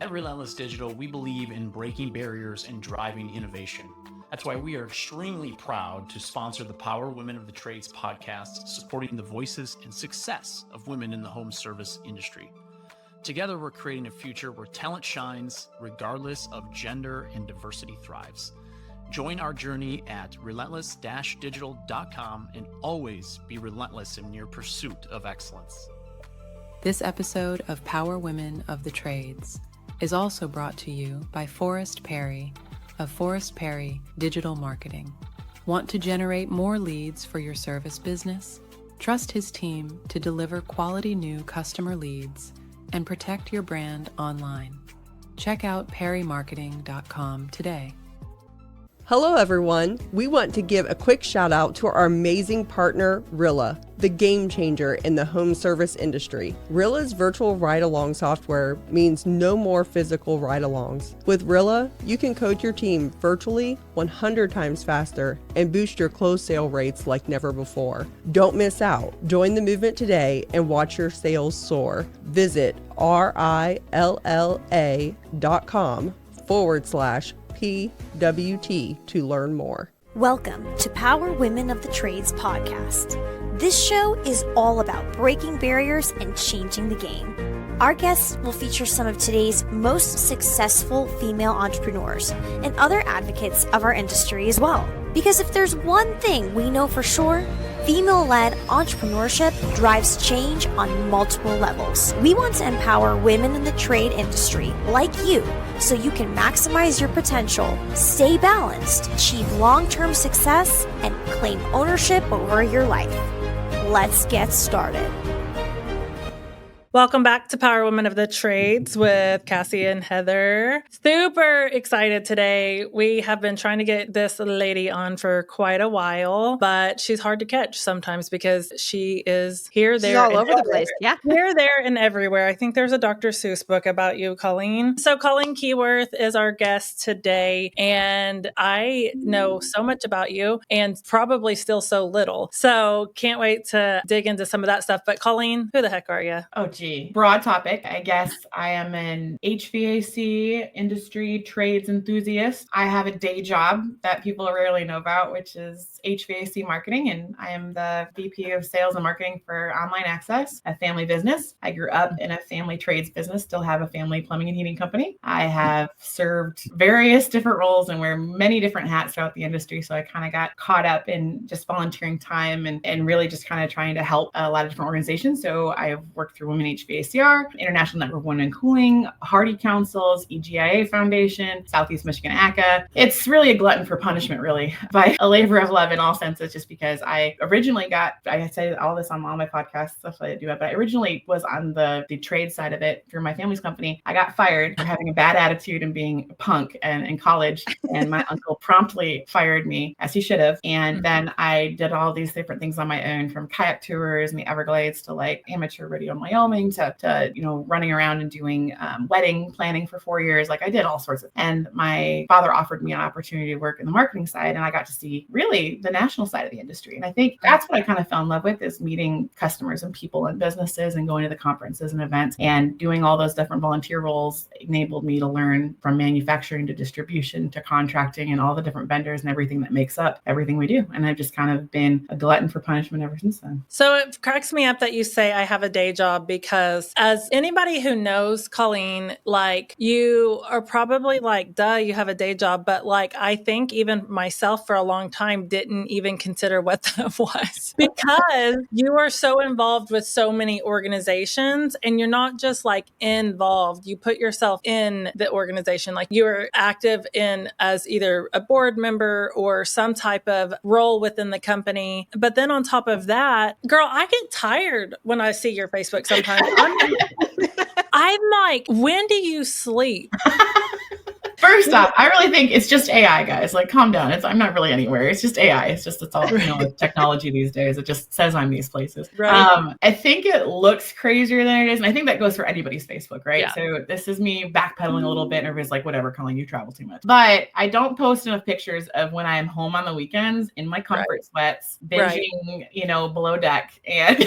At Relentless Digital, we believe in breaking barriers and driving innovation. That's why we are extremely proud to sponsor the Power Women of the Trades podcast, supporting the voices and success of women in the home service industry. Together, we're creating a future where talent shines, regardless of gender, and diversity thrives. Join our journey at relentless-digital.com and always be relentless in your pursuit of excellence. This episode of Power Women of the Trades is also brought to you by Forrest Perry of Forrest Perry Digital Marketing. Want to generate more leads for your service business? Trust his team to deliver quality new customer leads and protect your brand online. Check out perrymarketing.com today. Hello everyone. We want to give a quick shout out to our amazing partner, Rilla, the game changer in the home service industry. Rilla's virtual ride-along software means no more physical ride-alongs. With Rilla, you can coach your team virtually 100 times faster and boost your close sale rates like never before. Don't miss out. Join the movement today and watch your sales soar. Visit rilla.com/PWT to learn more. Welcome to Power Women of the Trades podcast. This show is all about breaking barriers and changing the game. Our guests will feature some of today's most successful female entrepreneurs and other advocates of our industry as well. Because if there's one thing we know for sure, female-led entrepreneurship drives change on multiple levels. We want to empower women in the trade industry like you so you can maximize your potential, stay balanced, achieve long-term success, and claim ownership over your life. Let's get started. Welcome back to Power Women of the Trades with Cassie and Heather. Super excited today. We have been trying to get this lady on for quite a while, but she's hard to catch sometimes because she is here, there, she's all and over the place. Yeah. Here, there, and everywhere. I think there's a Dr. Seuss book about you, Colleen. So Colleen Keyworth is our guest today, and I know so much about you and probably still so little. So can't wait to dig into some of that stuff. But Colleen, who the heck are you? Oh, gee. Broad topic. I guess I am an HVAC industry trades enthusiast. I have a day job that people rarely know about, which is HVAC marketing. And I am the VP of sales and marketing for Online Access, a family business. I grew up in a family trades business, still have a family plumbing and heating company. I have served various different roles and wear many different hats throughout the industry. So I kind of got caught up in just volunteering time and really just kind of trying to help a lot of different organizations. So I've worked through Women HVACR, International Network of Women in Cooling, Hardy Councils, EGIA Foundation, Southeast Michigan ACA. It's really a glutton for punishment, really, by a labor of love in all senses, just because I originally I say all this on all my podcasts, stuff I do, but I originally was on the trade side of it through my family's company. I got fired for having a bad attitude and being a punk in college, and my uncle promptly fired me, as he should have. And then I did all these different things on my own, from kayak tours in the Everglades to like amateur radio in Wyoming to running around and doing wedding planning for 4 years. Like I did all sorts of, and my father offered me an opportunity to work in the marketing side, and I got to see really the national side of the industry. And I think that's what I kind of fell in love with, is meeting customers and people and businesses and going to the conferences and events, and doing all those different volunteer roles enabled me to learn from manufacturing to distribution to contracting and all the different vendors and everything that makes up everything we do. And I've just kind of been a glutton for punishment ever since then. So it cracks me up that you say I have a day job, because as anybody who knows Colleen, like, you are probably like, duh, you have a day job. But like, I think even myself for a long time didn't even consider what that was, because you are so involved with so many organizations, and you're not just like involved, you put yourself in the organization. Like you're active in as either a board member or some type of role within the company. But then on top of that, girl, I get tired when I see your Facebook sometimes. I'm like, when do you sleep? First off, I really think it's just AI, guys. Like, calm down. I'm not really anywhere. It's just AI. It's all, with technology these days. It just says I'm these places. Right. I think it looks crazier than it is. And I think that goes for anybody's Facebook, right? Yeah. So this is me backpedaling a little bit. And everybody's like, whatever, Colleen, you travel too much. But I don't post enough pictures of when I am home on the weekends in my comfort sweats, binging, below deck, and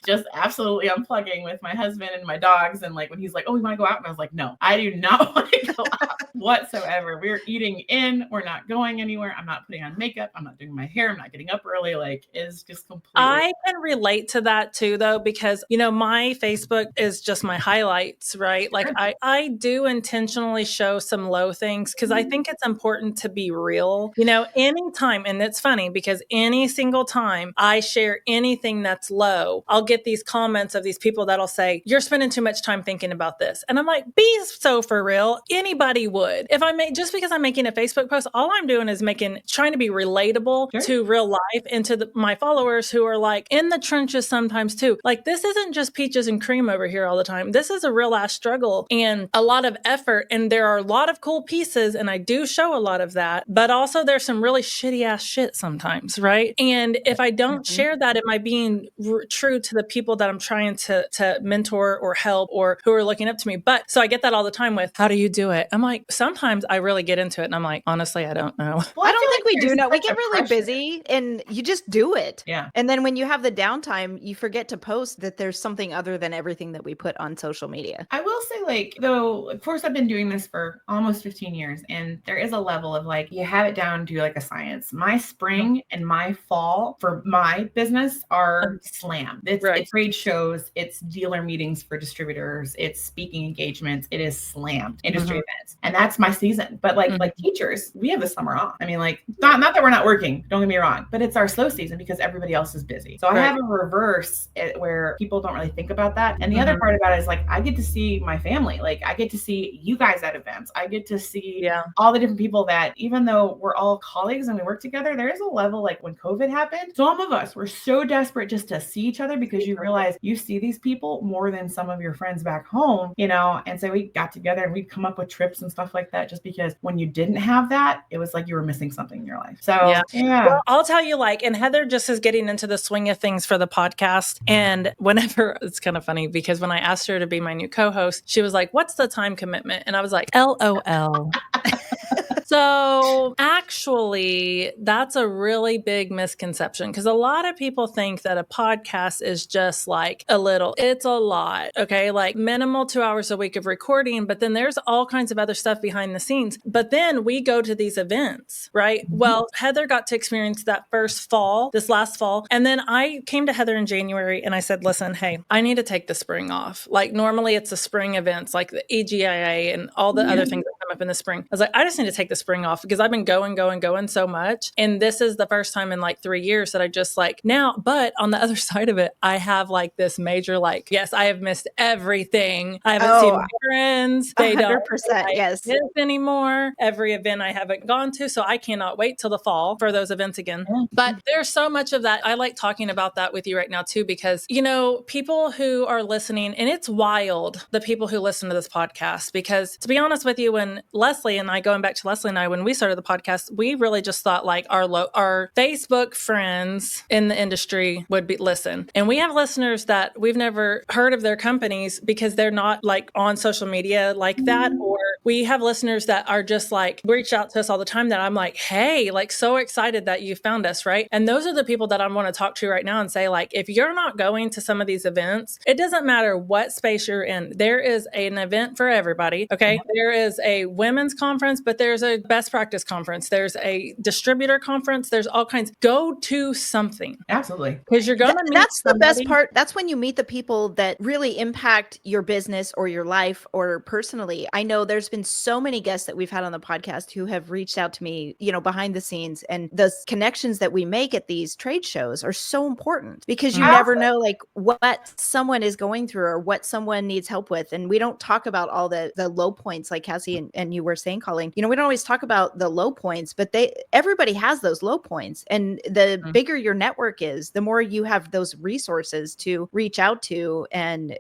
just absolutely unplugging with my husband and my dogs. And like when he's like, oh, we want to go out. And I was like, no, I do not want to go out whatsoever. We're eating in. We're not going anywhere. I'm not putting on makeup. I'm not doing my hair. I'm not getting up early. Like, it's just completely. I can relate to that too, though, because, my Facebook is just my highlights, right? Like I do intentionally show some low things because I think it's important to be real, anytime. And it's funny because any single time I share anything that's low, I'll get these comments of these people that'll say, you're spending too much time thinking about this. And I'm like, be so for real. Anybody would. If I make, just because I'm making a Facebook post, all I'm doing is trying to be relatable to real life and to my followers who are like in the trenches sometimes too. Like, this isn't just peaches and cream over here all the time. This is a real ass struggle and a lot of effort. And there are a lot of cool pieces. And I do show a lot of that, but also there's some really shitty ass shit sometimes. Right. And if I don't share that, am I being true to the people that I'm trying to mentor or help or who are looking up to me? But so I get that all the time with, how do you do it? I'm like, sometimes I really get into it and I'm like, honestly, I don't know. Well, I don't think we do know. We get really busy and you just do it. Yeah. And then when you have the downtime, you forget to post that there's something other than everything that we put on social media. I will say, though, of course, I've been doing this for almost 15 years, and there is a level of you have it down to a science. My spring and my fall for my business are slammed. It's trade shows, it's dealer meetings for distributors, it's speaking engagements, it is slammed industry events. And that's my season. But like teachers, we have the summer off. I mean, not that we're not working, don't get me wrong, but it's our slow season because everybody else is busy. So I have a reverse where people don't really think about that. And the other part about it is I get to see my family. I get to see you guys at events. I get to see all the different people that, even though we're all colleagues and we work together, there is a level when COVID happened, some of us were so desperate just to see each other because you realize you see these people more than some of your friends back home, and so we got together and we'd come up with trips and stuff like that, just because when you didn't have that, it was like you were missing something in your life. So well, I'll tell you, and Heather just is getting into the swing of things for the podcast. And whenever, it's kind of funny because when I asked her to be my new co-host, she was like, what's the time commitment? And I was like, LOL. So actually, that's a really big misconception because a lot of people think that a podcast is just it's a lot. Okay. Minimal 2 hours a week of recording, but then there's all kinds of other stuff behind the scenes. But then we go to these events, right? Well, Heather got to experience that this last fall. And then I came to Heather in January and I said, listen, hey, I need to take the spring off. Normally it's the spring events like the EGIA and all the other things that come up in the spring. I was like, I just need to take the spring off because I've been going so much. And this is the first time in 3 years that I just now, but on the other side of it, I have this major, yes, I have missed everything. I haven't seen my friends. They 100%, don't yes. this anymore. Every event I haven't gone to. So I cannot wait till the fall for those events again. But there's so much of that. I like talking about that with you right now too, because, people who are listening, and it's wild, the people who listen to this podcast, because to be honest with you, when Leslie and I, going back to Leslie and I, when we started the podcast, we really just thought our Facebook friends in the industry would listen. And we have listeners that we've never heard of their companies because they're not on social media like that. Or we have listeners that are just reach out to us all the time that I'm hey, so excited that you found us. Right. And those are the people that I want to talk to right now and say, if you're not going to some of these events, it doesn't matter what space you're in. There is an event for everybody. Okay. There is a women's conference, but there's a best practice conference. There's a distributor conference. There's all kinds. Go to something. Absolutely. Because you're going to meet That's somebody. the best part. That's when you meet the people that really impact your business or your life or personally. I know there's been so many guests that we've had on the podcast who have reached out to me, behind the scenes, and the connections that we make at these trade shows are so important because you never know what someone is going through or what someone needs help with. And we don't talk about all the low points like Cassie and you were saying, Colleen, we don't always talk about the low points, but everybody has those low points. And the bigger your network is, the more you have those resources to reach out to and,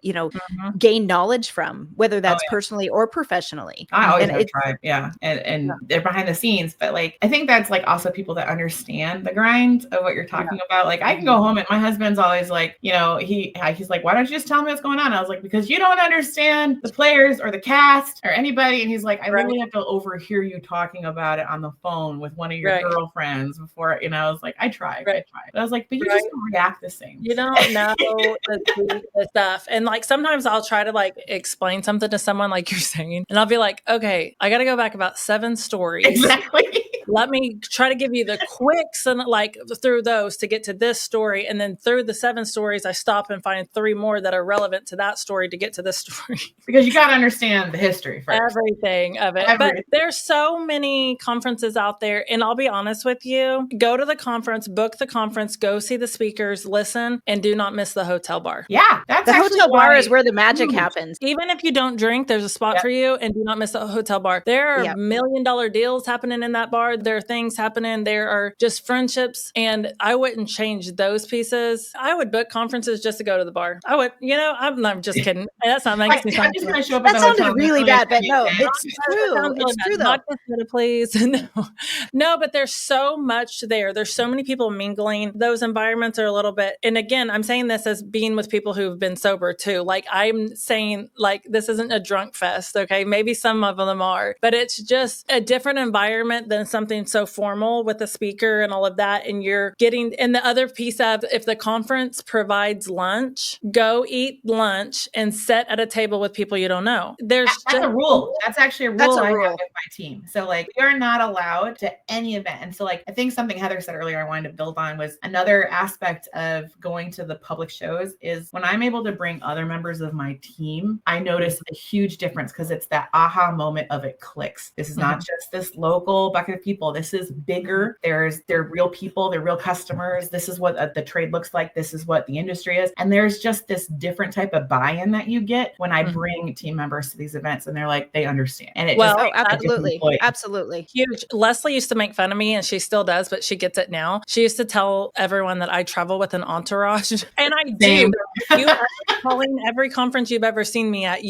gain knowledge from, whether that's personally or professionally. I always have tried. Yeah. And they're behind the scenes, but like, I think that's like also people that understand the grind of what you're talking about. Like I can go home and my husband's always like, he's like, why don't you just tell me what's going on? I was like, because you don't understand the players or the cast or anybody. And he's like, I literally have to overhear you talking about it on the phone with one of your girlfriends before, I was like, I tried. But I was like, but you just don't react the same. You don't know the stuff. And like, sometimes I'll try to like explain something to someone like you're saying, and I'll be like, okay, I got to go back about 7 stories. Exactly. Let me try to give you the quicks and like through those to get to this story. And then through the 7 stories, I stop and find 3 more that are relevant to that story to get to this story. Because you got to understand the history first. Everything of it. But there's so many conferences out there. And I'll be honest with you, go to the conference, book the conference, go see the speakers, listen, and do not miss the hotel bar. Yeah. That's the hotel bar is where the magic happens. Even if you don't drink, there's a spot for you, and do not miss the hotel bar. There are $1 million deals happening in that bar. There are things happening. There are just friendships, and I wouldn't change those pieces. I would book conferences just to go to the bar. I would, I'm just kidding. That's not making me sound. That sounded really bad, but no, it's true. It's true though. Not just please. No, but there's so much there. There's so many people mingling. Those environments are a little bit, and again, I'm saying this as being with people who've been sober too. Like I'm saying, like this isn't a drunk fest. Okay. Maybe some of them are, but it's just a different environment than something so formal with a speaker and all of that. And you're getting, and the other piece of, if the conference provides lunch, go eat lunch and sit at a table with people you don't know. That's a rule. That's actually a rule I have with my team. So like we are not allowed to any event. And so like, I think something Heather said earlier I wanted to build on was another aspect of going to the public shows is when I'm able to bring other members of my team, I notice a huge difference because it's that aha moment of it clicks. This is not just this local bucket of people. This is bigger. They're real people. They're real customers. This is what the trade looks like. This is what the industry is. And there's just this different type of buy-in that you get when I bring team members to these events and they're like, they understand. And it absolutely. Huge. Leslie used to make fun of me and she still does, but she gets it now. She used to tell everyone that I travel with an entourage. And I do. You are calling every conference you've ever seen me at,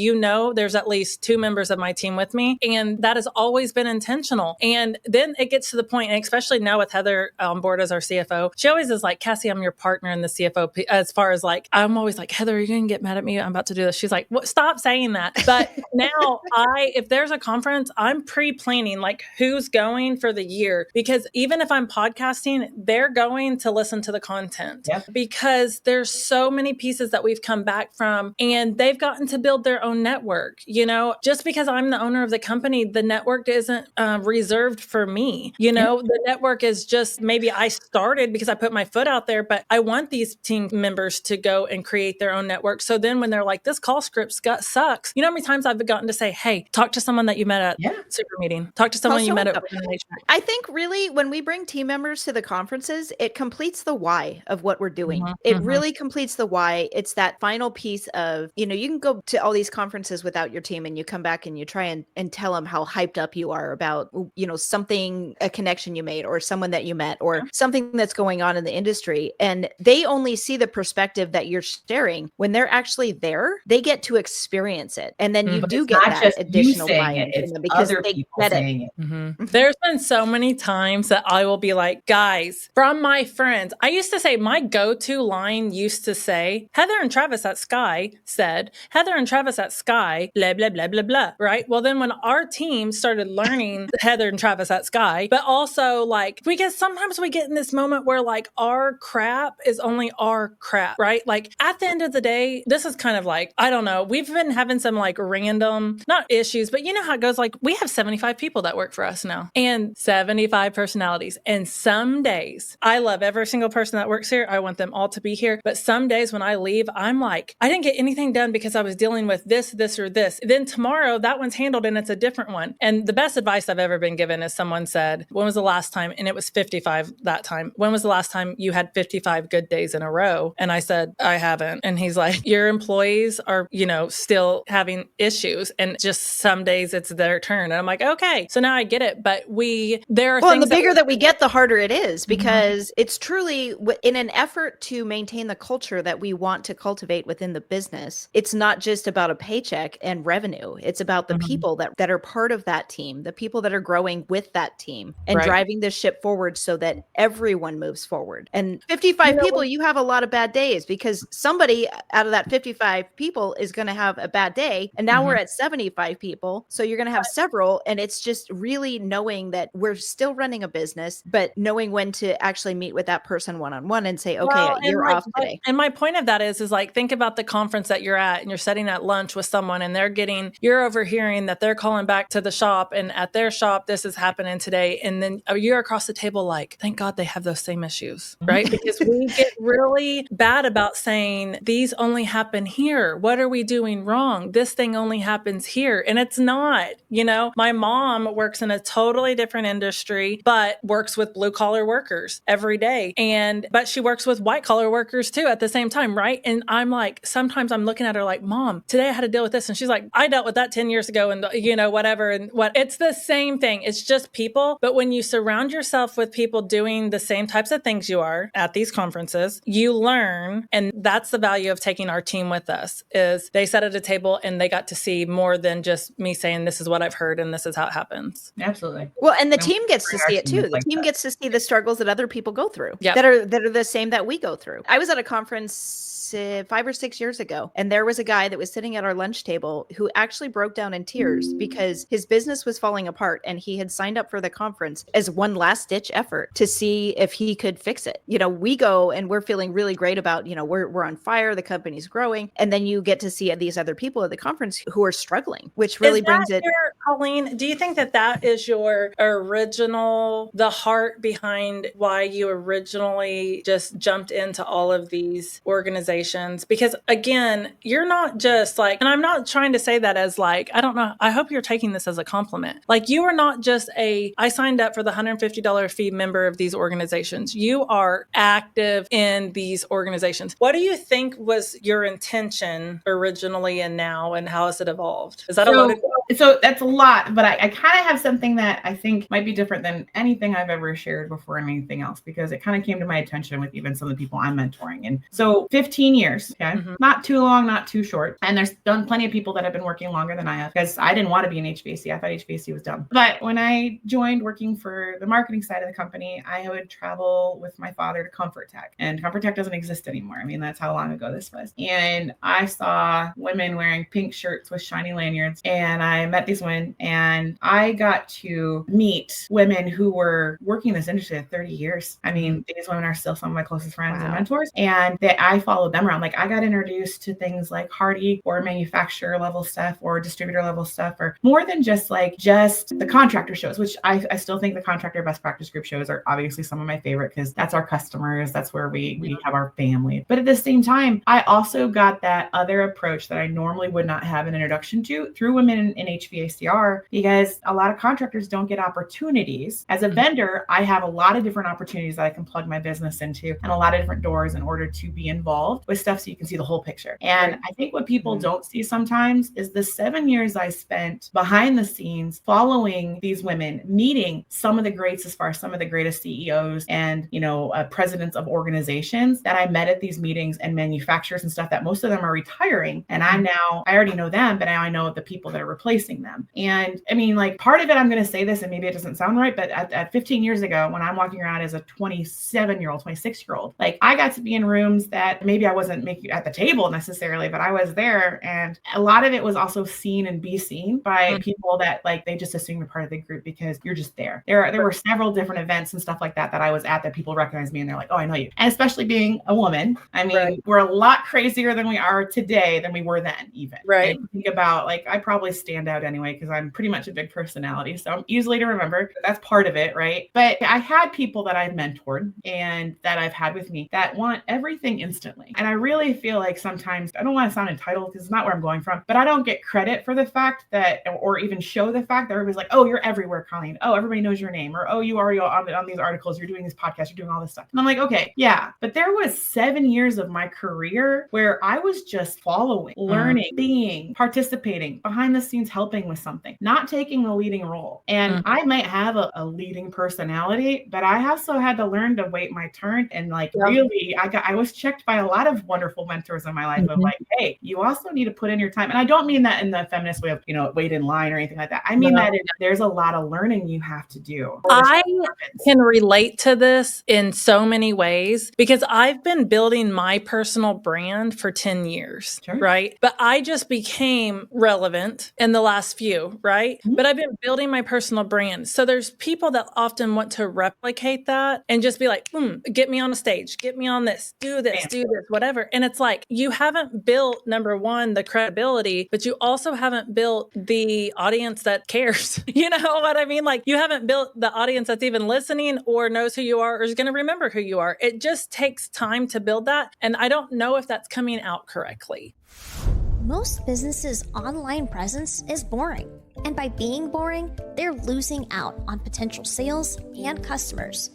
there's at least 2 members of my team with me. And that has always been intentional. And then it gets to the point, and especially now with Heather on board as our CFO, she always is like, Cassie, I'm your partner in the CFO. As far as like, I'm always like, Heather, are you going to get mad at me? I'm about to do this. She's like, stop saying that. But now if there's a conference, I'm pre-planning like who's going for the year, because even if I'm podcasting, they're going to listen to the content because there's so many pieces that we've come back from and they've gotten to build their own network. Just because I'm the owner of the company, the network isn't reserved for me. The network is just, maybe I started because I put my foot out there, but I want these team members to go and create their own network. So then when they're like, this call script sucks. You know how many times I've gotten to say, hey, talk to someone that you met at super meeting. Talk to someone you met at. I think really when we bring team members to the conferences, it completes the why of what we're doing. It really completes the why. It's that final piece of, you can go to all these conferences without your team and you come back and you try and tell them how hyped up you are about, something, a connection you made or someone that you met or something that's going on in the industry. And they only see the perspective that you're sharing. When they're actually there, they get to experience it. And then you do get that additional buy-in from them because they get it. There's been so many times that I will be like, guys, from my friends, I used to say my go-to line used to say, Heather and Travis at Skye said, Heather and Travis at Skye, blah, blah, blah, blah, blah. Right. Well, then when our team started learning Heather and Travis at Skye, but also like, because sometimes we get in this moment where like our crap is only our crap, right? Like at the end of the day, this is kind of like, I don't know, we've been having some like random, not issues, but you know how it goes. Like we have 75 people that work for us now and 75 personalities. And some days I love every single person that works here. I want them all to be here. But some days when I leave, I'm like, I didn't get anything done because I was dealing with this, or this. Then tomorrow that one's handled and it's a different one. And the best advice I've ever been given is someone said, when was the last time? And it was 55 that time. When was the last time you had 55 good days in a row? And I said, I haven't. And he's like, your employees are, still having issues. And just some days days, it's their turn. And I'm like, okay, so now I get it. But there are well, things and the bigger that we get, the harder it is, Mm-hmm. because it's truly in an effort to maintain the culture that we want to cultivate within the business. It's not just about a paycheck and revenue. It's about the Mhm. people that are part of that team, the people that are growing with that team and Right. driving this ship forward so that everyone moves forward. And 55 people, you have a lot of bad days, because somebody out of that 55 people is going to have a bad day. And now Mhm. we're at 75 people. So you're going to have several. And it's just really knowing that we're still running a business, but knowing when to actually meet with that person one-on-one and say, okay, Well, you're off today. And my point of that is like, think about the conference that you're at and you're sitting at lunch with someone and you're overhearing that they're calling back to the shop, and at their shop, this is happening today. And then you're across the table like, thank God they have those same issues, right? Because we get really bad about saying these only happen here. What are we doing wrong? This thing only happens here. And it's not, my mom works in a totally different industry, but works with blue collar workers every day. But she works with white collar workers too at the same time, right? And I'm like, sometimes I'm looking at her like, Mom, today I had to deal with this. And she's like, I dealt with that 10 years ago and whatever. And it's the same thing. It's just people. But when you surround yourself with people doing the same types of things you are at these conferences, you learn. And that's the value of taking our team with us, is they sat at a table and they got to see more than just me saying, this is what I've heard and this is how it happens. Absolutely. Well, and the team gets to our see it team too. is The like team that. gets to see the struggles that other people go through, Yep. that are the same that we go through. I was at a conference 5 or 6 years ago, and there was a guy that was sitting at our lunch table who actually broke down in tears because his business was falling apart, and he had signed up for the conference as one last ditch effort to see if he could fix it. We go and we're feeling really great about, we're on fire, the company's growing, and then you get to see these other people at the conference who are struggling, which really brings it. Colleen, do you think that is your the heart behind why you originally just jumped into all of these organizations? Because again, you're not just like, and I'm not trying to say that as like, I don't know, I hope you're taking this as a compliment. Like, you are not just I signed up for the $150 fee member of these organizations. You are active in these organizations. What do you think was your intention originally and now, and how has it evolved? Is that a loaded? So that's a lot, but I kind of have something that I think might be different than anything I've ever shared before and anything else, because it kind of came to my attention with even some of the people I'm mentoring. And so 15 years, okay, not too long, not too short. And there's done plenty of people that have been working longer than I have, because I didn't want to be in HVAC. I thought HVAC was dumb. But when I joined working for the marketing side of the company, I would travel with my father to Comfort Tech, and Comfort Tech doesn't exist anymore. I mean, that's how long ago this was. And I saw women wearing pink shirts with shiny lanyards, and I met these women, and I got to meet women who were working in this industry for 30 years. I mean, these women are still some of my closest friends and mentors, and I followed them around. Like, I got introduced to things like Hardy or manufacturer level stuff or distributor level stuff, or more than just the contractor shows, which I still think the contractor best practice group shows are obviously some of my favorite, because that's our customers. That's where we have our family. But at the same time, I also got that other approach that I normally would not have an introduction to through women in HVACR, because a lot of contractors don't get opportunities. As a vendor, I have a lot of different opportunities that I can plug my business into, and a lot of different doors in order to be involved with stuff so you can see the whole picture. And I think what people don't see sometimes is the 7 years I spent behind the scenes following these women, meeting some of the greats as far as some of the greatest CEOs and, presidents of organizations that I met at these meetings, and manufacturers and stuff that most of them are retiring. And I already know them, but now I know the people that are replacing them. And I mean, part of it, I'm going to say this and maybe it doesn't sound right, but at 15 years ago, when I'm walking around as a 27-year-old, 26-year-old, I got to be in rooms that maybe I wasn't making at the table necessarily, but I was there. And a lot of it was also seen and be seen by people that they just assume you're part of the group because you're just there. There were several different events and stuff like that I was at that people recognize me and they're like, oh, I know you. And especially being a woman, I mean, we're a lot crazier than we are today than we were then even. Right. And think about I probably stand out anyway, because I'm pretty much a big personality. So I'm easily to remember. That's part of it, right? But I had people that I've mentored and that I've had with me that want everything instantly. And I really feel like sometimes, I don't want to sound entitled because it's not where I'm going from, but I don't get credit for the fact that, or even show the fact that everybody's like, oh, you're everywhere, Colleen. Oh, everybody knows your name. Or, oh, you are on these articles. You're doing these podcasts. You're doing all this stuff. And I'm like, okay, yeah. But there was 7 years of my career where I was just following, learning, being, participating, behind the scenes, helping with something, not taking the leading role. And I might have a leading personality, but I also had to learn to wait my turn. And like, really, I was checked by a lot of wonderful mentors in my life of like, hey, you also need to put in your time. And I don't mean that in the feminist way of, wait in line or anything like that. I mean that there's a lot of learning you have to do. I can relate to this in so many ways because I've been building my personal brand for 10 years, right? But I just became relevant in the last few, right? But I've been building my personal brand. So there's people that often want to replicate that and just be like, get me on a stage, get me on this, do this, whatever. And it's like, you haven't built, number one, the credibility, but you also haven't built the audience that cares. You know what I mean? Like, you haven't built the audience that's even listening or knows who you are or is going to remember who you are. It just takes time to build that. And I don't know if that's coming out correctly. Most businesses' online presence is boring. And by being boring, they're losing out on potential sales and customers.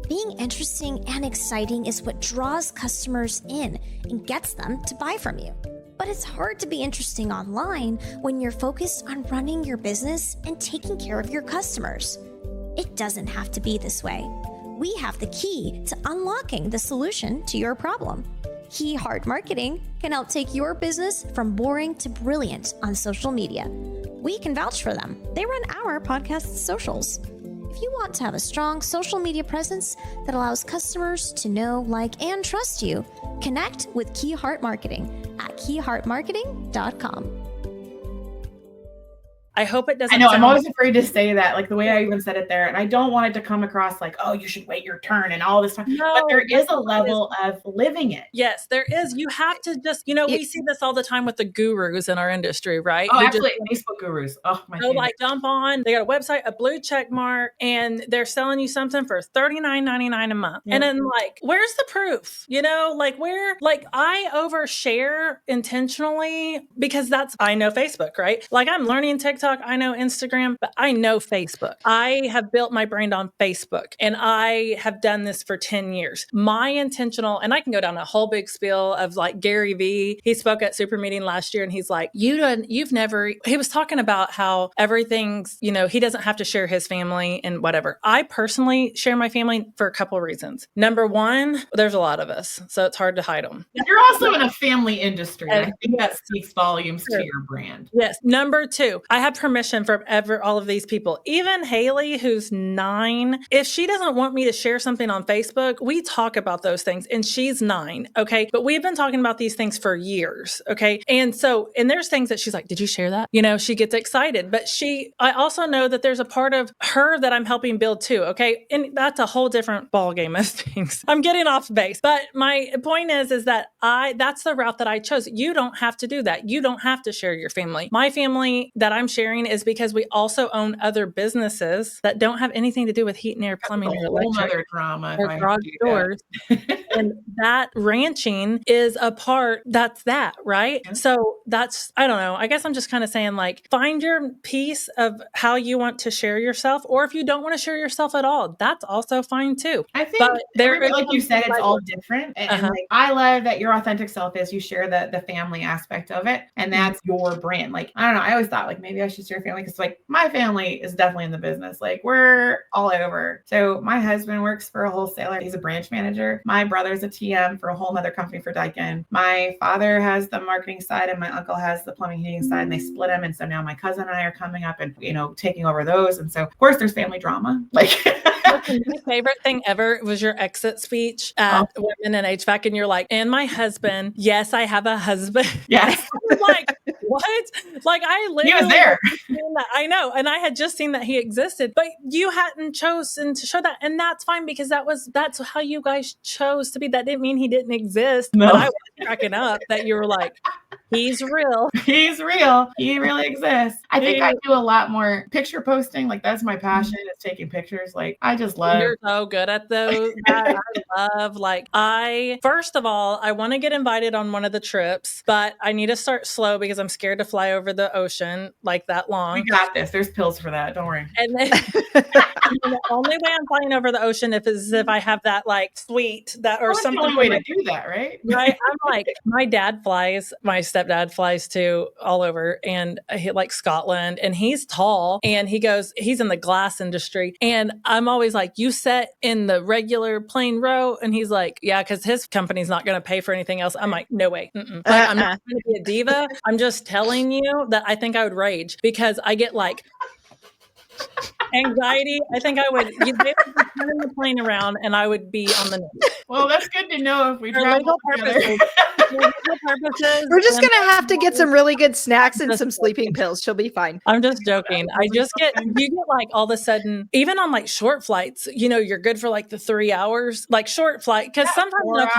Being interesting and exciting is what draws customers in and gets them to buy from you. But it's hard to be interesting online when you're focused on running your business and taking care of your customers. It doesn't have to be this way. We have the key to unlocking the solution to your problem. Key Heart Marketing can help take your business from boring to brilliant on social media. We can vouch for them. They run our podcast socials. If you want to have a strong social media presence that allows customers to know, like, and trust you, connect with Key Heart Marketing at keyheartmarketing.com. I hope it doesn't. I know. I'm always afraid to say that, like the way I even said it there. And I don't want it to come across like, oh, you should wait your turn and all this time. No, but there is a level of living it. Yes, there is. You have to just, we see this all the time with the gurus in our industry, right? Oh, absolutely. Facebook gurus. Oh, my God. Like jump on, they got a website, a blue check mark, and they're selling you something for $39.99 a month. Yeah. And then like, where's the proof? I overshare intentionally because I know Facebook, right? Like I'm learning TikTok. I know Instagram, but I know Facebook. I have built my brand on Facebook and I have done this for 10 years. My intentional, and I can go down a whole big spiel of like Gary Vee. He spoke at Super Meeting last year and he's like, he was talking about how everything's, he doesn't have to share his family and whatever. I personally share my family for a couple of reasons. Number one, there's a lot of us, so it's hard to hide them. You're also in a family industry. And I think that speaks volumes to your brand. Yes. Number two, I have permission from all of these people. Even Haley, who's 9, if she doesn't want me to share something on Facebook, we talk about those things and she's 9. Okay. But we've been talking about these things for years. Okay. And there's things that she's like, did you share that? She gets excited, but I also know that there's a part of her that I'm helping build too. Okay. And that's a whole different ballgame of things. I'm getting off base, but my point is that that's the route that I chose. You don't have to do that. You don't have to share your family. My family that I'm sharing is because we also own other businesses that don't have anything to do with heat and air, plumbing, or electric, other drama, or garage doors. And that ranching is a part. That's that, right? Yeah. So I don't know. I guess I'm just kind of saying like, find your piece of how you want to share yourself, or if you don't want to share yourself at all, that's also fine too. I think, like you said, it's all different. And like, I love that your authentic self is you share the family aspect of it, and that's your brand. Like, I don't know. I always thought like maybe I should share family because like my family is definitely in the business. Like we're all over. So my husband works for a wholesaler. He's a branch manager. My brother's a TM for a whole other company for Daikin. My father has the marketing side and my uncle has the plumbing heating side, and they split them. And so now my cousin and I are coming up and, taking over those. And so of course there's family drama. Like my favorite thing ever was your exit speech at Women in HVAC. And you're like, and my husband, yes, I have a husband. Yes. I was like, what? Like I literally, he was there. I know. And I had just seen that he existed, but you hadn't chosen to show that. And that's fine because that's how you guys chose to be. That didn't mean he didn't exist. No. But I was cracking up that you were like, he's real. He's real. He really exists. I think I do a lot more picture posting. Like that's my passion is taking pictures. Like I just love. You're so good at those. I love first of all, I want to get invited on one of the trips, but I need to start slow because I'm scared to fly over the ocean like that long. We got this. There's pills for that. Don't worry. And then the only way I'm flying over the ocean is if I have that like suite that or something. The only way to do that, right? Right. I'm like, my dad flies my stepdad flies to all over, and he like Scotland, and he's tall, and he's in the glass industry. And I'm always like, you sit in the regular plain row? And he's like, yeah, because his company's not going to pay for anything else. I'm like, no way. Like, I'm not going to be a diva. I'm just telling you that I think I would rage because I get like anxiety. I think I would. They would be turning the plane around, and I would be on the news. Well, that's good to know if we travel together. We're just going to have to get some really good snacks and some sleeping pills. She'll be fine. I'm just joking. You get like all of a sudden, even on like short flights, you're good for like the 3 hours, like short flight. Cause sometimes 4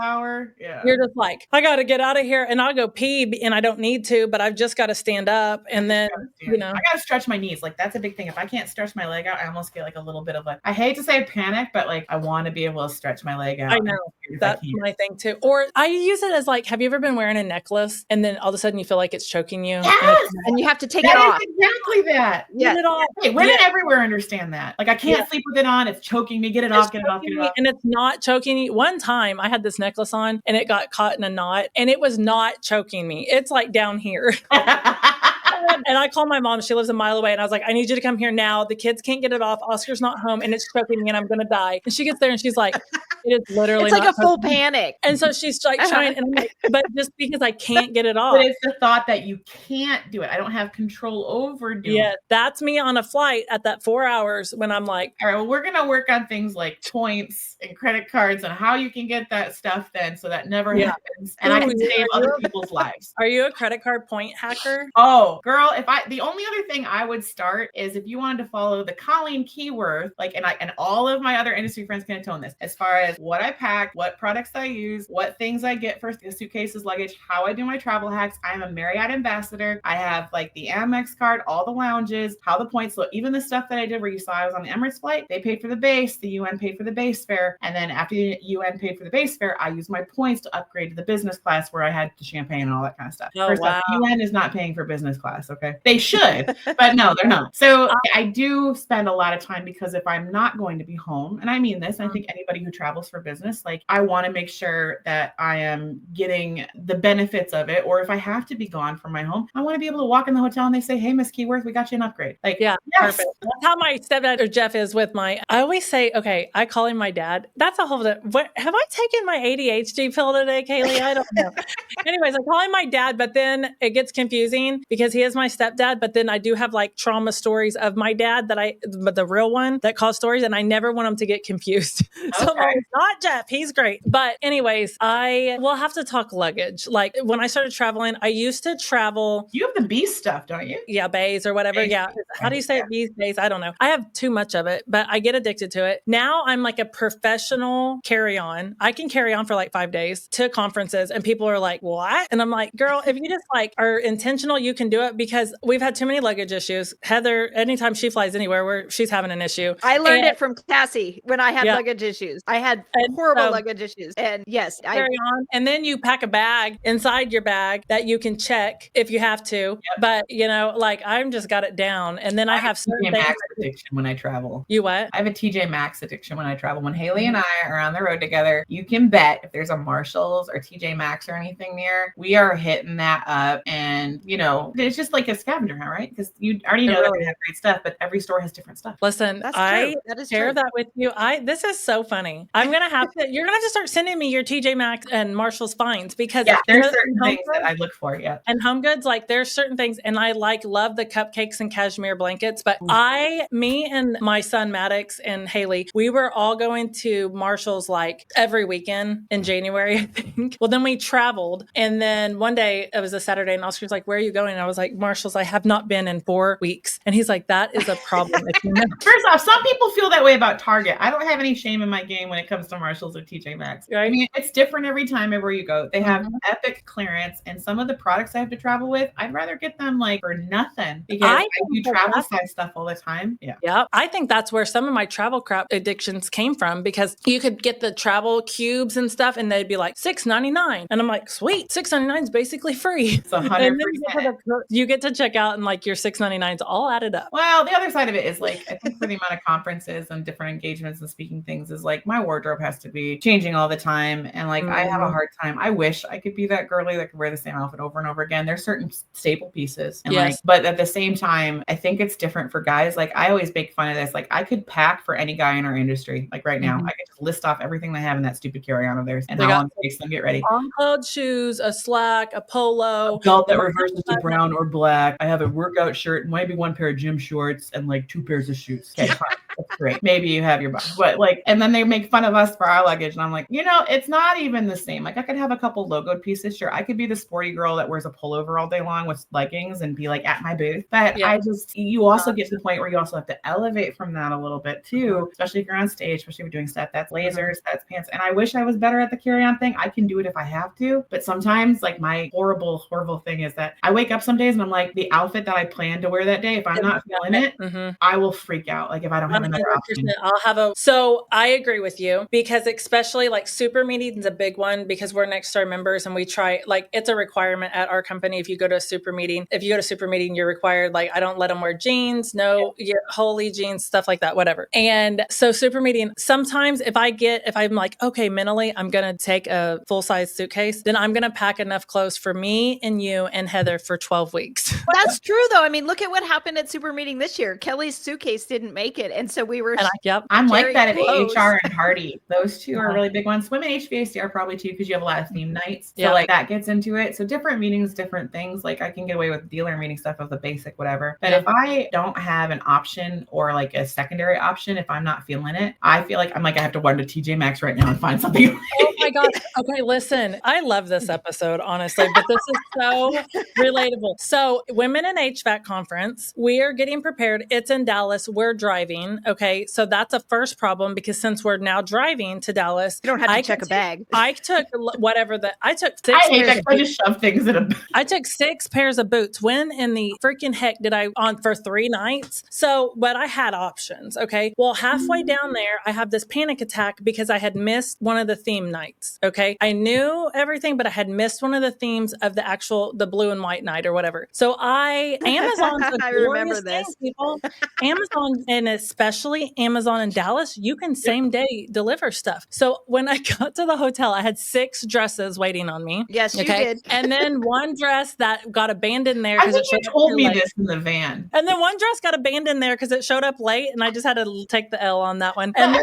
hour, yeah. You're just like, I got to get out of here, and I'll go pee, and I don't need to, but I've just got to stand up. And then, I got to stretch my knees. Like that's a big thing. If I can't stretch my leg out, I almost get like a little bit of like, I hate to say panic, but like I want to be able to stretch my leg out. I know. That's my thing too. Or I use it as like, have you ever been wearing a necklace and then all of a sudden you feel like it's choking you? Yes! And you have to take it off. Exactly that. Yeah. Get it off. Hey, women everywhere understand that. Like I can't sleep with it on. It's choking me. Get it off. Get it off. And it's not choking me. One time I had this necklace on and it got caught in a knot, and it was not choking me. It's like down here. And I called my mom. She lives a mile away. And I was like, I need you to come here now. The kids can't get it off. Oscar's not home, and it's choking me, and I'm going to die. And she gets there and she's like, it is literally it's like a full panic. And so she's like trying, and I'm like, but just because I can't get it off. But it's the thought that you can't do it. I don't have control over doing it. That's me on a flight at that 4 hours when I'm like, all right, well, we're going to work on things like points and credit cards and how you can get that stuff then so that never happens. And I can save other people's lives. Are you a credit card point hacker? Oh, girl, the only other thing I would start is if you wanted to follow the Colleen Keyworth, like, and all of my other industry friends can atone this, as far as what I pack, what products I use, what things I get for suitcases, luggage, how I do my travel hacks. I am a Marriott ambassador. I have like the Amex card, all the lounges, how the points look, even the stuff that I did where you saw I was on the Emirates flight, they paid for the base, the UN paid for the base fare. And then after the UN paid for the base fare, I used my points to upgrade to the business class where I had the champagne and all that kind of stuff. First off, the UN is not paying for business class. Okay. They should, but no, they're not. So I do spend a lot of time because if I'm not going to be home, and I mean this, and I think anybody who travels for business, like I want to make sure that I am getting the benefits of it. Or if I have to be gone from my home, I want to be able to walk in the hotel and they say, hey, Miss Keyworth, we got you an upgrade. Like, yes. Perfect. That's how my stepdad or Jeff is with I always say, okay, I call him my dad. That's a whole, have I taken my ADHD pill today, Kaylee? I don't know. Anyways, I call him my dad, but then it gets confusing because he is my stepdad. But then I do have like trauma stories of my dad but the real one that calls stories, and I never want him to get confused. So I'm always, not Jeff, he's great. But anyways, I will have to talk luggage. Like when I started traveling, I used to travel. You have the B stuff, don't you? Yeah, bays or whatever. Yeah. How do you say it these days? I don't know. I have too much of it, but I get addicted to it. Now I'm like a professional carry-on. I can carry on for like 5 days to conferences, and people are like, what? And I'm like, girl, if you just like are intentional, you can do it, because we've had too many luggage issues. Heather, anytime she flies anywhere where she's having an issue. I learned it from Cassie when I had luggage issues. I had horrible luggage issues. And yes, carry on. And then you pack a bag inside your bag that you can check if you have to. Yep. But like I'm just got it down. And then I have certain TJ Maxx addiction when I travel. You what? I have a TJ Maxx addiction when I travel. When Haley and I are on the road together, you can bet if there's a Marshalls or TJ Maxx or anything near, we are hitting that up. And it's just like a scavenger hunt, right? Because you already know they're going to have great stuff, but every store has different stuff. Listen, I share that with you. This is so funny. You're going to have to start sending me your TJ Maxx and Marshalls finds, because there's certain things that I look for. Yeah. And Home Goods, like there's certain things, and I love the cupcakes and cashmere blankets, but me and my son Maddox and Haley, we were all going to Marshalls like every weekend in January, I think. Well, then we traveled, and then one day it was a Saturday, and Oscar's like, where are you going? And I was like, Marshalls. I have not been in 4 weeks. And he's like, that is a problem. First off, some people feel that way about Target. I don't have any shame in my game when it comes to Marshalls or TJ Maxx. Right? I mean, it's different every time everywhere you go. They have epic clearance, and some of the products I have to travel with, I'd rather get them like for nothing, because I do travel size stuff all the time. Yeah. I think that's where some of my travel crap addictions came from, because you could get the travel cubes and stuff, and they'd be like $6.99. And I'm like, sweet, $6.99 is basically free. It's 100%. you get to check out and like your $6.99s all added up. Well, the other side of it is like, I think for the amount of conferences and different engagements and speaking things is like my wardrobe has to be changing all the time. And like, I have a hard time. I wish I could be that girly that could wear the same outfit over and over again. There's certain staple pieces. And like, but at the same time, I think it's different for guys. Like I always make fun of this. Like I could pack for any guy in our industry. Like right now, I could just list off everything they have in that stupid carry-on of theirs and how long it takes them to get ready. On-code shoes, a slack, a polo. A belt that reverses to brown or black. I have a workout shirt, maybe one pair of gym shorts and like 2 pairs of shoes. Okay, fine. That's great. Maybe you have your body, but like, and then they make fun of us for our luggage. And I'm like, you know, it's not even the same. Like I could have a couple logoed pieces. Sure. I could be the sporty girl that wears a pullover all day long with leggings and be like at my booth. But I just, you also get to the point where you also have to elevate from that a little bit too, especially if you're on stage, especially if you're doing stuff that's lasers, that's pants. And I wish I was better at the carry-on thing. I can do it if I have to. But sometimes like my horrible thing is that I wake up some days and I'm like, the outfit that I plan to wear that day, if I'm not feeling it, I will freak out. Like if I don't have another option. So I agree with you because especially like super meeting is a big one because we're next to our members and we try, like it's a requirement at our company. If you go to a super meeting, you're required, like I don't let them wear jeans, holy jeans, stuff like that, whatever. And so super meeting, sometimes if I'm like, okay, mentally, I'm going to take a full size suitcase, then I'm going to pack enough clothes for me and you and Heather for 12 weeks. That's true though. I mean, look at what happened at super meeting this year. Kelly's suitcase didn't make it. And so we were, I'm like that at HR and Hardy. Those two are really big ones. Women HVACR probably too, because you have a lot of theme nights. So like that gets into it. So different meetings, different things. Like I can get away with dealer meeting stuff of the basic, whatever. But if I don't have an option or like a secondary option, if I'm not feeling it, I feel like I have to run to TJ Maxx right now and find something. Oh my God. Okay, listen, I love this episode, honestly, but this is so relatable. So Women in HVAC conference, we are getting prepared. It's in Dallas. We're driving. Okay. So that's a first problem because since we're now driving to Dallas, you don't have to check a bag. I took I took 6 I hate that I just shove things in a bag. I took 6 pairs of boots. When in the freaking heck did I on for 3 nights? So, but I had options. Okay. Well, halfway down there, I have this panic attack because I had missed one of the theme nights. Okay. I knew everything, but I had missed one of the themes of the blue and white night or whatever. So Amazon's a I remember thing, this. people. Amazon, and especially Amazon in Dallas, you can same day deliver stuff. So when I got to the hotel, I had 6 dresses waiting on me. Yes, you did. And then one dress that got abandoned there. I think you told me this in the van. And then one dress got abandoned there because it showed up late and I just had to take the L on that one. And then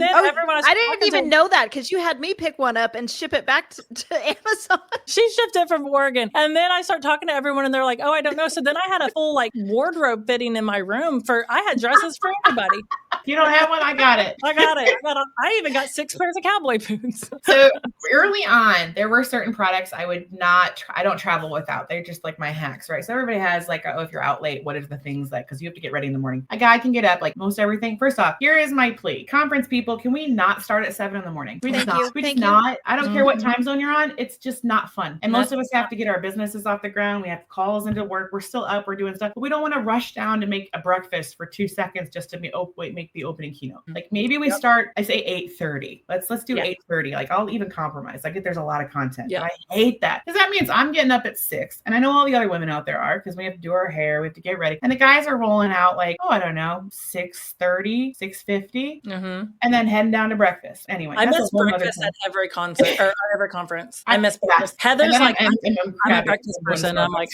everyone I didn't even know that because you had me pick one up and ship it back to Amazon. She shipped it from Oregon. And then I start talking to everyone and they're like, oh, I don't know. So then I had a full like wardrobe fitting in my room I had dresses for everybody. If you don't have one, I got it. I even got 6 pairs of cowboy boots. So early on, there were certain products I don't travel without. They're just like my hacks, right? So everybody has like, if you're out late, what are the things that, because you have to get ready in the morning. A guy can get up like most everything. First off, here is my plea. Conference people, can we not start at 7 a.m? We just not. I don't care what time zone you're on. It's just not fun. And most of us have to get our businesses off the ground. We have calls into work. We're still up. We're doing stuff. But we don't want to rush down to make a breakfast for 2 seconds just to make the opening keynote. Like maybe we start, I say 8:30. Let's do 8:30. Like I'll even compromise. Like if there's a lot of content. But I hate that because that means I'm getting up at 6. And I know all the other women out there are because we have to do our hair. We have to get ready. And the guys are rolling out like, I don't know, 6:30, 6:50. And then heading down to breakfast. Anyway. I miss breakfast at every concert or every conference. I miss breakfast. Heather's like, I'm a breakfast person. I'm like,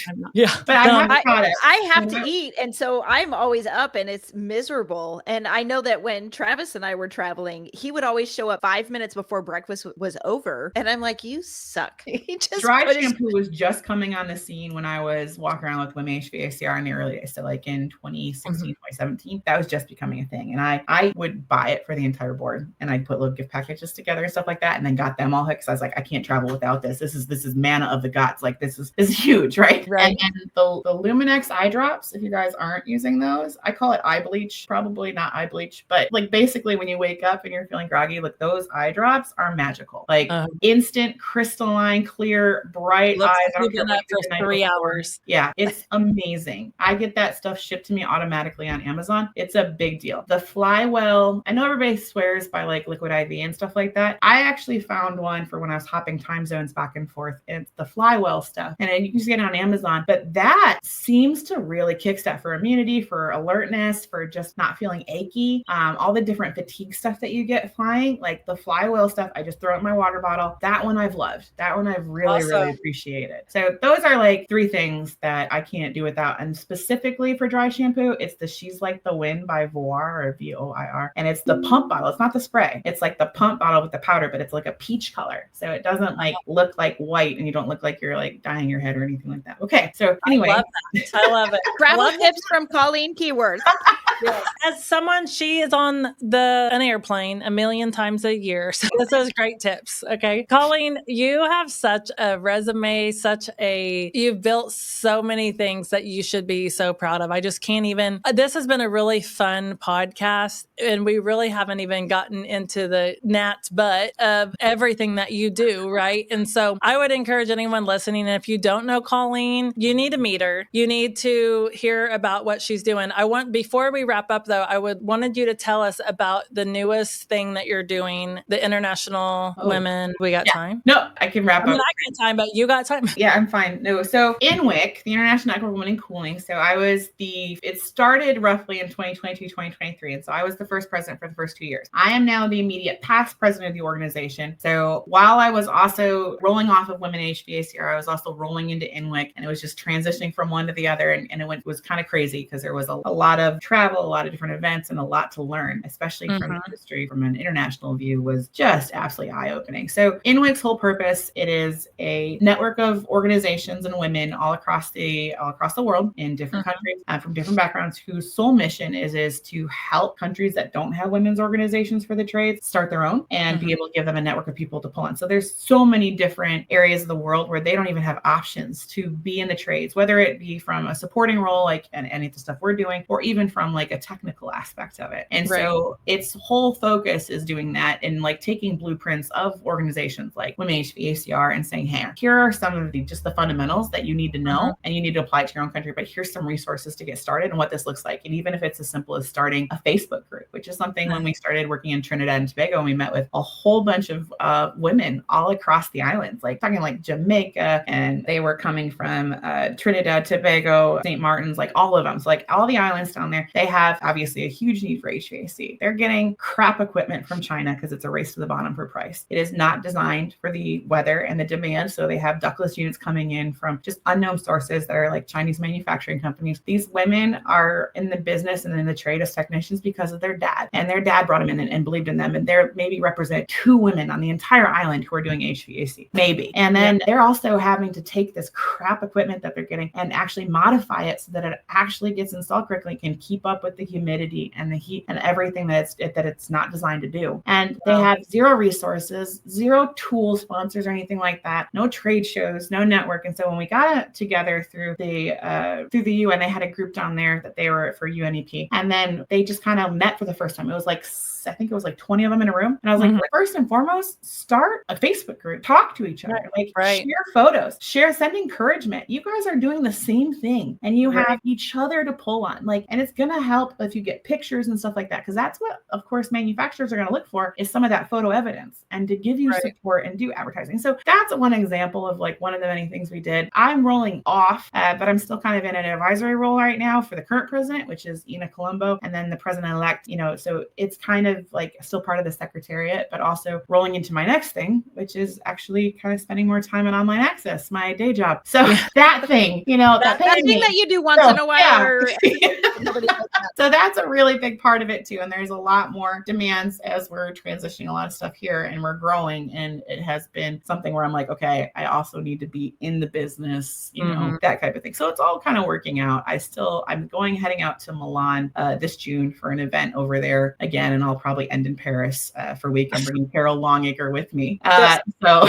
But I have to eat. And so I'm always up and it's miserable. And I know that when Travis and I were traveling, he would always show up 5 minutes before breakfast was over. And I'm like, you suck. He just Dry shampoo was just coming on the scene when I was walking around with Women HVACR in the early days. So like in 2016, 2017, that was just becoming a thing. And I would buy it for the entire board and I'd put little gift packages together and stuff like that. And then got them all hooked. So I was like, I can't travel without this. This is manna of the gods. Like this is huge, right? And the Luminex eye drops, if you guys aren't using those, I call it eye bleach, probably not eye bleach. bleach, but like basically when you wake up and you're feeling groggy, like those eye drops are magical. Like instant, crystalline, clear, bright eyes. I don't care what you did the night for 3 hours. Yeah, it's amazing. I get that stuff shipped to me automatically on Amazon. It's a big deal. The Flywheel, I know everybody swears by like Liquid IV and stuff like that. I actually found one for when I was hopping time zones back and forth. And it's the Flywheel stuff. And you can just get it on Amazon. But that seems to really kickstart for immunity, for alertness, for just not feeling achy. All the different fatigue stuff that you get flying, like the Flywheel stuff, I just throw it in my water bottle. That one I've loved. That one I've really, really appreciated. So those are like 3 things that I can't do without. And specifically for dry shampoo, it's the She's Like the Wind by Voir or Voir. And it's the pump bottle. It's not the spray. It's like the pump bottle with the powder, but it's like a peach color. So it doesn't like look like white and you don't look like you're like dyeing your head or anything like that. Okay. So anyway. I love it. Travel tips from Colleen Keyworth. Yes. As someone, she is on an airplane 1 million times a year. So this is great tips. Okay. Colleen, you have such a resume, you've built so many things that you should be so proud of. I just can't even, this has been a really fun podcast and we really haven't even gotten into the gnat's butt of everything that you do. Right. And so I would encourage anyone listening, and if you don't know Colleen, you need to meet her. You need to hear about what she's doing. Before we wrap up though, wanted you to tell us about the newest thing that you're doing, the International Women. We got time? No, I can wrap up. I got time, but you got time. Yeah, I'm fine. No, so NWIC, the International Network of Women in Cooling. So it started roughly in 2022, 2023. And so I was the first president for the first 2 years. I am now the immediate past president of the organization. So while I was also rolling off of Women HVACR, I was also rolling into NWIC, and it was just transitioning from one to the other. And it was kind of crazy because there was a lot of travel, a lot of different events, and a lot to learn, especially from the industry from an international view, was just absolutely eye-opening. So NWIC's whole purpose, it is a network of organizations and women all across the world in different countries from different backgrounds, whose sole mission is to help countries that don't have women's organizations for the trades start their own and be able to give them a network of people to pull in. So there's so many different areas of the world where they don't even have options to be in the trades, whether it be from a supporting role, like any of the stuff we're doing, or even from like a technical aspect of it. And so its whole focus is doing that and like taking blueprints of organizations like Women HVACR and saying, hey, here are some of just the fundamentals that you need to know and you need to apply to your own country, but here's some resources to get started and what this looks like. And even if it's as simple as starting a Facebook group, which is something when we started working in Trinidad and Tobago, and we met with a whole bunch of women all across the islands, like talking like Jamaica, and they were coming from Trinidad, Tobago, St. Martin's, like all of them. So like all the islands down there, they have obviously a huge need for HVAC. They're getting crap equipment from China because it's a race to the bottom for price. It is not designed for the weather and the demand. So they have ductless units coming in from just unknown sources that are like Chinese manufacturing companies. These women are in the business and in the trade as technicians because of their dad. And their dad brought them in and believed in them. And they're maybe represent 2 women on the entire island who are doing HVAC, maybe. And then they're also having to take this crap equipment that they're getting and actually modify it so that it actually gets installed correctly, can keep up with the humidity and the heat and everything that it's not designed to do. And they have 0 resources, 0 tool sponsors or anything like that, no trade shows, no network. And so when we got together through the UN, they had a group down there that they were for UNEP. And then they just kind of met for the first time. It was like, I think it was like 20 of them in a room. And I was like, first and foremost, start a Facebook group, talk to each other, share photos, send encouragement. You guys are doing the same thing and you have each other to pull on. And it's going to help if you get pictures and stuff like that. Cause that's what, of course, manufacturers are going to look for, is some of that photo evidence and to give you support and do advertising. So that's one example of like one of the many things we did. I'm rolling off, but I'm still kind of in an advisory role right now for the current president, which is Ina Colombo, and then the president-elect, so it's kind of like still part of the secretariat, but also rolling into my next thing, which is actually kind of spending more time on online access, my day job. So that thing, that thing that you do once in a while. So that's a really big part of it too. And there's a lot more demands as we're transitioning a lot of stuff here and we're growing. And it has been something where I'm like, okay, I also need to be in the business, that type of thing. So it's all kind of working out. I'm heading out to Milan this June for an event over there again, and I'll probably end in Paris for a week. I'm bringing Carol Longacre with me. So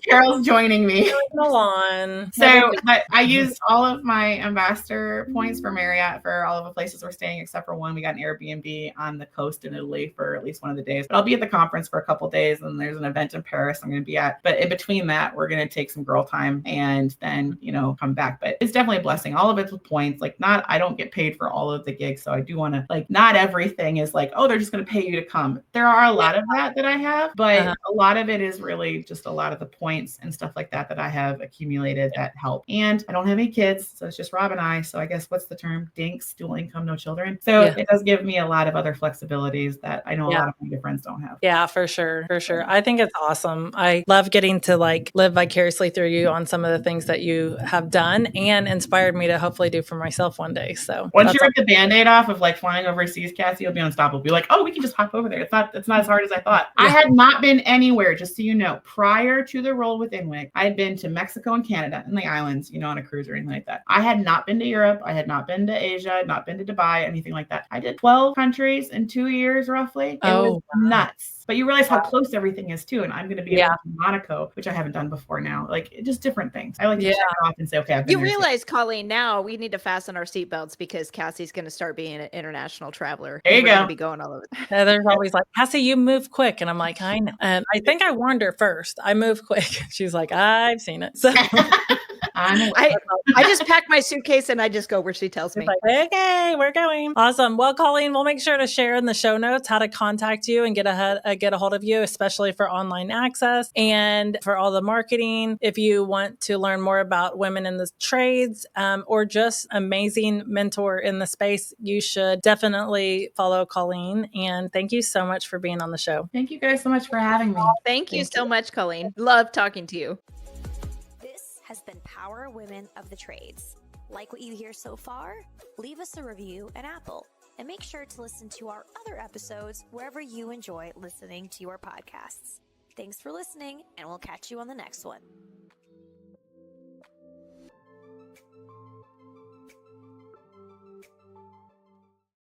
Carol's joining me. Milan. So but I used all of my ambassador points for Marriott for all of places we're staying, except for one. We got an Airbnb on the coast in Italy for at least one of the days. But I'll be at the conference for a couple of days, and there's an event in Paris I'm going to be at. But in between that, we're going to take some girl time and then, come back. But it's definitely a blessing. All of it's with points. Like, I don't get paid for all of the gigs. So I do want to, like, not everything is like, oh, they're just going to pay you to come. There are a lot of that I have, but a lot of it is really just a lot of the points and stuff like that I have accumulated that help. And I don't have any kids, so it's just Rob and I. So I guess what's the term? DINKs, dual income, no children. So it does give me a lot of other flexibilities that I know a lot of my friends don't have. Yeah, for sure. For sure. I think it's awesome. I love getting to like live vicariously through you on some of the things that you have done and inspired me to hopefully do for myself one day. So once you rip the Band-Aid off of like flying overseas, Cassie, you'll be unstoppable. Be like, oh, we can just hop over there. It's not as hard as I thought. Yeah. I had not been anywhere, just so you know, prior to the role with NWIC. I had been to Mexico and Canada and the islands, on a cruise or anything like that. I had not been to Europe. I had not been to Asia. I had not been to Dubai, anything like that. I did 12 countries in 2 years, roughly. It was nuts. But you realize how close everything is too. And I'm going to be able to Monaco, which I haven't done before now. Like, just different things. I like to check it off and say, okay, I've been You realize, Colleen, now we need to fasten our seatbelts because Cassie's going to start being an international traveler. There you go. Be going all over. There's always like, Cassie, you move quick. And I'm like, I know. And I think I warned her first. I move quick. She's like, I've seen it. So I just pack my suitcase and I just go where she tells me. Like, okay, we're going. Awesome. Well, Colleen, we'll make sure to share in the show notes how to contact you and get a hold of you, especially for online access and for all the marketing. If you want to learn more about women in the trades or just amazing mentor in the space, you should definitely follow Colleen. And thank you so much for being on the show. Thank you guys so much for having me. Thank you so much, Colleen. Love talking to you. Has been Power Women of the Trades. Like what you hear so far? Leave us a review at Apple and make sure to listen to our other episodes wherever you enjoy listening to your podcasts. Thanks for listening, and we'll catch you on the next one.